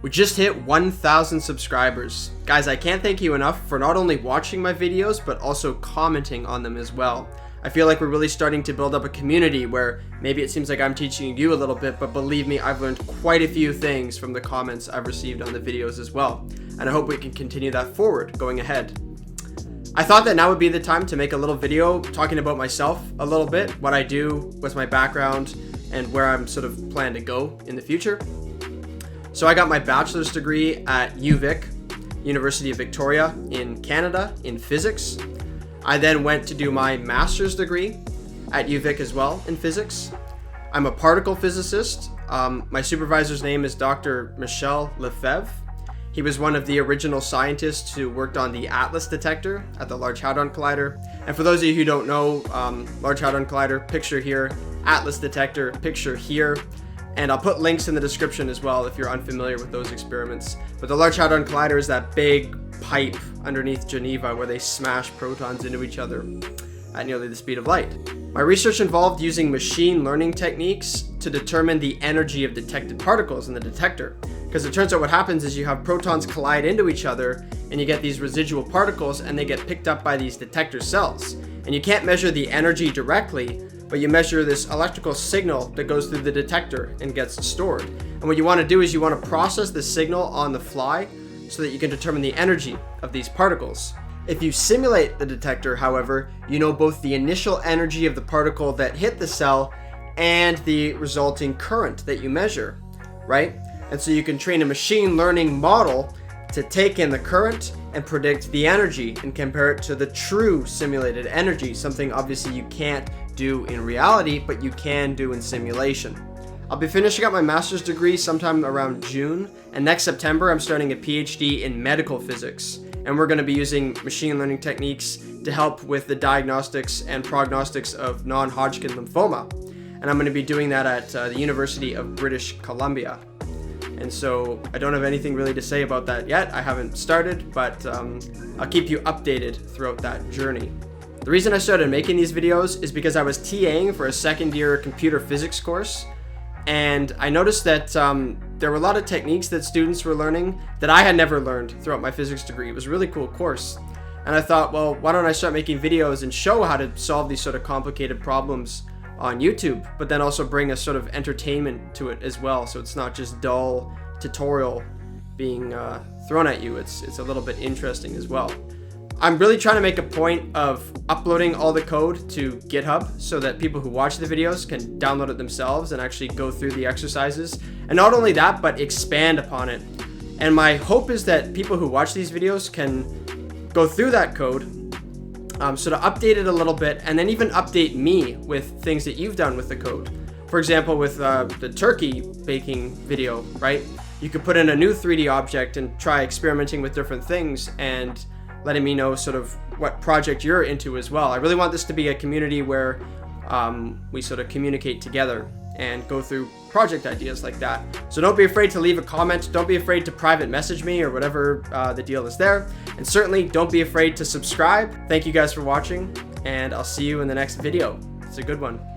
We just hit 1,000 subscribers. Guys, I can't thank you enough for not only watching my videos, but also commenting on them as well. I feel like we're really starting to build up a community where maybe it seems like I'm teaching you a little bit, but believe me, I've learned quite a few things from the comments I've received on the videos as well. And I hope we can continue that forward going ahead. I thought that now would be the time to make a little video talking about myself a little bit, what I do, what's my background, and where I'm sort of plan to go in the future. So I got my bachelor's degree at UVic, University of Victoria in Canada in physics. I then went to do my master's degree at UVic as well in physics. I'm a particle physicist. My supervisor's name is Dr. Michel Lefebvre. He was one of the original scientists who worked on the ATLAS detector at the Large Hadron Collider. And for those of you who don't know, Large Hadron Collider, picture here, ATLAS detector, picture here. And I'll put links in the description as well if you're unfamiliar with those experiments. But the Large Hadron Collider is that big pipe underneath Geneva where they smash protons into each other at nearly the speed of light. My research involved using machine learning techniques to determine the energy of detected particles in the detector. Because it turns out what happens is you have protons collide into each other and you get these residual particles and they get picked up by these detector cells. And you can't measure the energy directly, but you measure this electrical signal that goes through the detector and gets stored. And what you want to do is you want to process the signal on the fly so that you can determine the energy of these particles. If you simulate the detector, however, you know both the initial energy of the particle that hit the cell and the resulting current that you measure, right? And so you can train a machine learning model to take in the current and predict the energy and compare it to the true simulated energy, something obviously you can't do in reality, but you can do in simulation. I'll be finishing up my master's degree sometime around June, and next September I'm starting a PhD in medical physics, and we're going to be using machine learning techniques to help with the diagnostics and prognostics of non-Hodgkin lymphoma, and I'm going to be doing that at the University of British Columbia. And so I don't have anything really to say about that yet. I haven't started, but I'll keep you updated throughout that journey. The reason I started making these videos is because I was TAing for a second year computer physics course, and I noticed that there were a lot of techniques that students were learning that I had never learned throughout my physics degree. It was a really cool course. And I thought, well, why don't I start making videos and show how to solve these sort of complicated problems on YouTube, but then also bring a sort of entertainment to it as well, so it's not just dull tutorial being thrown at you. It's a little bit interesting as well. I'm really trying to make a point of uploading all the code to GitHub so that people who watch the videos can download it themselves and actually go through the exercises. And not only that, but expand upon it. And my hope is that people who watch these videos can go through that code, sort of update it a little bit, and then even update me with things that you've done with the code. For example, with the turkey baking video, right? You could put in a new 3D object and try experimenting with different things and letting me know sort of what project you're into as well. I really want this to be a community where we sort of communicate together and go through project ideas like that. So don't be afraid to leave a comment. Don't be afraid to private message me or whatever the deal is there. And certainly don't be afraid to subscribe. Thank you guys for watching, and I'll see you in the next video. It's a good one.